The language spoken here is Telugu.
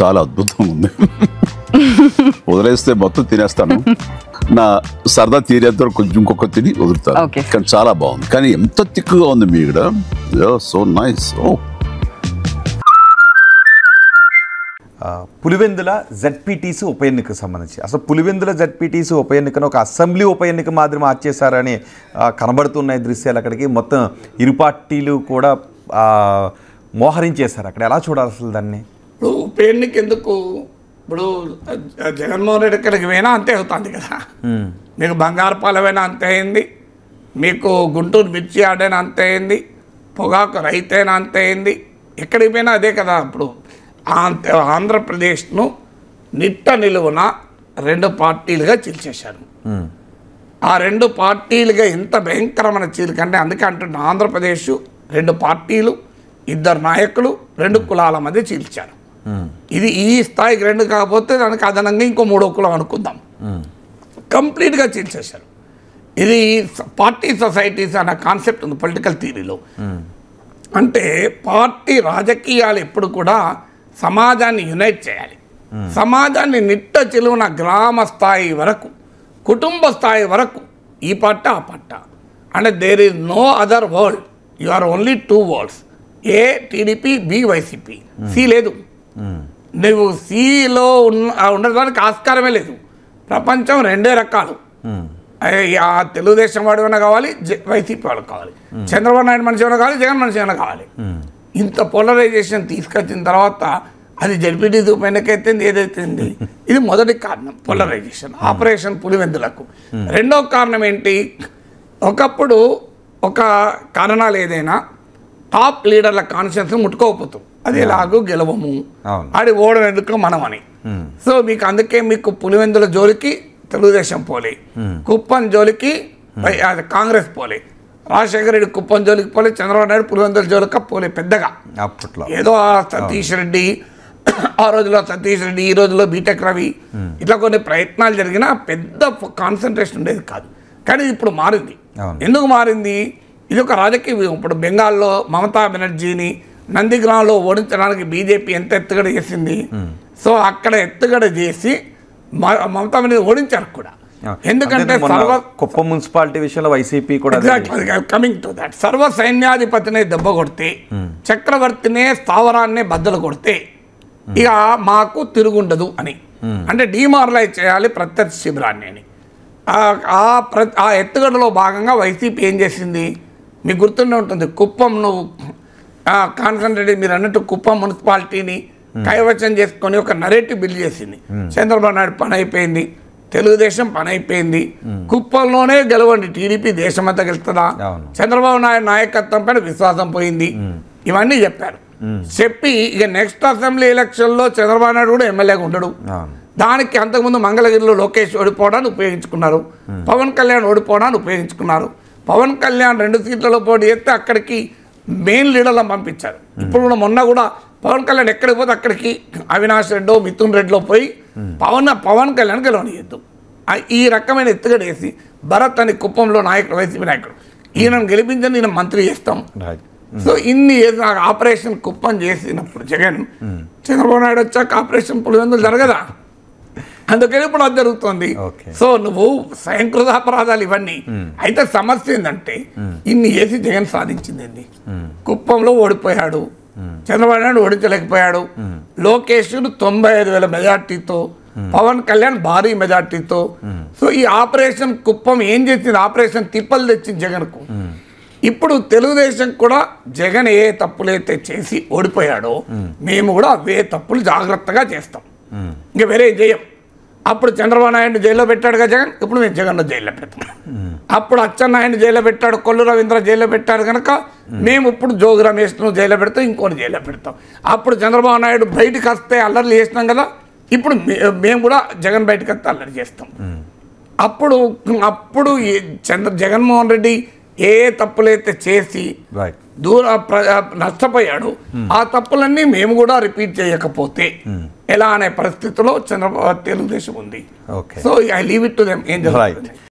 చాలా అద్భుతంగా ఉంది. వదిలేస్తే మొత్తం తినేస్తాను. నా సరదా తీరేంత కొంచెం ఇంకొక తిని వదులుతాను. కానీ చాలా బాగుంది. కానీ ఎంత తిక్కుగా ఉంది మీ ఇక్కడ. So nice. పులివెందుల జెడ్పీటీసీ ఉప ఎన్నికకు సంబంధించి అసలు పులివెందుల జెడ్పీటీసీ ఉప ఎన్నికను ఒక అసెంబ్లీ ఉప ఎన్నిక మాదిరి మార్చేశారని కనబడుతున్నాయి దృశ్యాలు. అక్కడికి మొత్తం ఇరు పార్టీలు కూడా మోహరించేశారు. అక్కడ ఎలా చూడాలి అసలు దాన్ని? ఇప్పుడు ఉప ఎన్నిక ఎందుకు? ఇప్పుడు జగన్మోహన్ రెడ్డి ఎక్కడికి పోయినా అంతే అవుతుంది కదా. మీకు బంగారుపాలెమైనా అంతే అయింది, మీకు గుంటూరు మిర్చి ఆడైనా అంతే అయింది, పొగాకు రైతైనా అంతే అయింది, ఎక్కడికి పోయినా అదే కదా. ఇప్పుడు ఆంధ్రప్రదేశ్ను నిట్ట నిలువున 2 పార్టీలుగా చీల్చేశారు. ఆ 2 పార్టీలుగా ఎంత భయంకరమైన చీలికంటే అందుకే అంటున్నా, ఆంధ్రప్రదేశ్ 2 పార్టీలు, 2 నాయకులు, 2 కులాల మధ్య చీల్చారు. ఇది ఈ స్థాయికి 2 కాకపోతే దానికి అదనంగా ఇంకో 3వ కులం అనుకుందాం. కంప్లీట్గా చీల్చేశారు. ఇది పార్టీ సొసైటీస్ అనే కాన్సెప్ట్ ఉంది పొలిటికల్ థియరీలో. అంటే పార్టీ రాజకీయాలు ఎప్పుడు కూడా సమాజాన్ని యునైట్ చేయాలి. సమాజాన్ని నిట్ట చెలువున గ్రామ స్థాయి వరకు, కుటుంబ స్థాయి వరకు ఈ పట్ట ఆ పట్ట అంటే there is no other world, you are only 2 worlds, A TDP, B YCP, C లేదు. నువ్వు సిలో ఉండడానికి ఆస్కారమే లేదు. ప్రపంచం 2 రకాలు. తెలుగుదేశం వాడు ఏమైనా కావాలి, వైసీపీ వాళ్ళు కావాలి, చంద్రబాబు నాయుడు మనిషి ఏమైనా కావాలి, జగన్ మనిషి ఏమైనా కావాలి. ఇంత పోలరైజేషన్ తీసుకొచ్చిన తర్వాత అది జడ్పీటీసీ ఉప ఎన్నికైతుంది ఏదైతుంది. ఇది మొదటి కారణం పోలరైజేషన్, ఆపరేషన్ పులివెందులకు. 2వ కారణం ఏంటి? ఒకప్పుడు ఒక కారణాలు ఏదైనా టాప్ లీడర్ల కాన్షియన్స్ ముట్టుకోకపోతాం, అది ఎలాగూ గెలవము, అది ఓడం ఎందుకు మనమని. సో మీకు అందుకే మీకు పులివెందుల జోలికి తెలుగుదేశం పోలే, కుప్పం జోలికి కాంగ్రెస్ పోలే, రాజశేఖర రెడ్డి కుప్పం జోలికి పోలే, చంద్రబాబు నాయుడు పులివెందుల జోలికి పోలే పెద్దగా. ఏదో సతీష్ రెడ్డి ఆ రోజులో సతీష్ రెడ్డి, ఈ రోజులో బీటెక్ రవి, ఇట్లా కొన్ని ప్రయత్నాలు జరిగినా పెద్ద కాన్సన్ట్రేషన్ ఉండేది కాదు. కానీ ఇప్పుడు మారింది. ఎందుకు మారింది? ఇది ఒక రాజకీయ. ఇప్పుడు బెంగాల్లో మమతా బెనర్జీని నందిగ్రామ్లో ఓడించడానికి బీజేపీ ఎంత ఎత్తుగడ చేసింది. సో అక్కడ ఎత్తుగడ చేసి మమతా బెనర్జీ ఓడించారు కూడా. ఎందుకంటే కుప్పం మున్సిపాలిటీ విషయంలో వైసీపీ కూడా కమింగ్ టు దట్, సర్వ సైన్యాధిపతినే దెబ్బ కొడితే, చక్రవర్తినే స్థావరాన్నే బద్దలు కొడితే ఇక మాకు తిరుగుండదు అని, అంటే డిమారలైజ్ చేయాలి ప్రత్యర్థి శిబిరాన్ని అని. ఆ ఎత్తుగడలో భాగంగా వైసీపీ ఏం చేసింది మీకు గుర్తుండే ఉంటుంది. కుప్పం నువ్వు కాన్సన్ట్రేట్ మీరు అన్నట్టు కుప్పం మున్సిపాలిటీని కైవచం చేసుకొని ఒక నరేటివ్ బిల్డ్ చేసింది. చంద్రబాబు నాయుడు పని అయిపోయింది, తెలుగుదేశం పని అయిపోయింది, కుప్పంలోనే గెలవండి, టీడీపీ దేశమంతా గెలుస్తుందా, చంద్రబాబు నాయుడు నాయకత్వం పైన విశ్వాసం పోయింది, ఇవన్నీ చెప్పారు. చెప్పి ఇక నెక్స్ట్ అసెంబ్లీ ఎలక్షన్లో చంద్రబాబు నాయుడు కూడా ఎమ్మెల్యేగా ఉండడు. దానికి అంతకుముందు మంగళగిరిలో లోకేష్ ఓడిపోవడానికి ఉపయోగించుకున్నారు, పవన్ కళ్యాణ్ ఓడిపోవడానికి ఉపయోగించుకున్నారు. పవన్ కళ్యాణ్ 2 సీట్లలో పోటీ చేస్తే అక్కడికి మెయిన్ లీడర్లను పంపించారు. ఇప్పుడు కూడా మొన్న కూడా పవన్ కళ్యాణ్ ఎక్కడికి పోతే అక్కడికి అవినాష్ రెడ్డో మిథున్ రెడ్డిలో పోయి పవన్ కళ్యాణ్ గెలవనియద్దు, ఈ రకమైన ఎత్తుగడ వేసి భరత్ అని కుప్పంలో నాయకుడు, వైసీపీ నాయకుడు, ఈయనను గెలిపించని ఈయన మంత్రి చేస్తాం. సో ఇన్ని ఆపరేషన్ కుప్పం చేసినప్పుడు జగన్, చంద్రబాబు నాయుడు వచ్చాక ఆపరేషన్ పులివెందులు జరగదా? అందుకని ఇప్పుడు అది జరుగుతుంది. సో నువ్వు స్వయంకృత అపరాధాలు ఇవన్నీ. అయితే సమస్య ఏంటంటే ఇన్ని చేసి జగన్ సాధించింది ఏంది? కుప్పంలో ఓడిపోయాడు, చంద్రబాబు నాయుడు ఓడించలేకపోయాడు, లోకేష్ 95,000 మెజార్టీతో, పవన్ కళ్యాణ్ భారీ మెజార్టీతో. సో ఈ ఆపరేషన్ కుప్పం ఏం చేసింది? ఆపరేషన్ తిప్పలు తెచ్చింది జగన్కు. ఇప్పుడు తెలుగుదేశం కూడా జగన్ ఏ తప్పులైతే చేసి ఓడిపోయాడో మేము కూడా అవే తప్పులు జాగ్రత్తగా చేస్తాం, ఇంకా వేరే చేయం. అప్పుడు చంద్రబాబు నాయుడు జైల్లో పెట్టాడుగా జగన్, ఇప్పుడు మేము జగన్ జైల్లో పెడతాం. అప్పుడు అచ్చెన్నాయుడు జైల్లో పెట్టాడు, కొల్లు రవీంద్ర జైల్లో పెట్టాడు కనుక మేము ఇప్పుడు జోగి రమేష్ను జైల్లో పెడతాం, ఇంకోటి జైల్లో పెడతాం. అప్పుడు చంద్రబాబు నాయుడు బయటకు వస్తే అల్లర్లు చేసినాం కదా, ఇప్పుడు మేము కూడా జగన్ బయటకు వస్తే అల్లరి చేస్తాం. అప్పుడు జగన్మోహన్ రెడ్డి ఏ తప్పులైతే చేసి నష్టపోయాడు, ఆ తప్పులన్నీ మేము కూడా రిపీట్ చేయకపోతే ఎలా అనే పరిస్థితిలో తెలుగుదేశం ఉంది. So I leave it to them ఏం జరుగుతుంది.